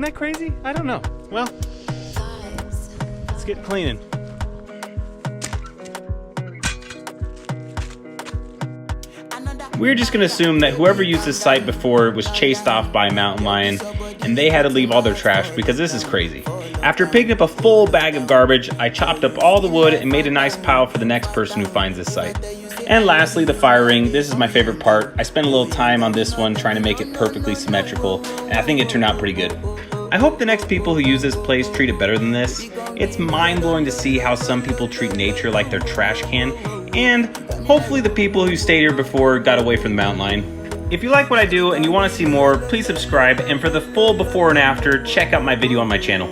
that crazy? I don't know. Well, let's get cleaning. We're just gonna assume that whoever used this site before was chased off by a mountain lion and they had to leave all their trash because this is crazy. After picking up a full bag of garbage, I chopped up all the wood and made a nice pile for the next person who finds this site. And lastly, the fire ring. This is my favorite part. I spent a little time on this one trying to make it perfectly symmetrical, and I think it turned out pretty good. I hope the next people who use this place treat it better than this. It's mind-blowing to see how some people treat nature like their trash can, and hopefully the people who stayed here before got away from the mountain lion. If you like what I do and you want to see more, please subscribe, and for the full before and after, check out my video on my channel.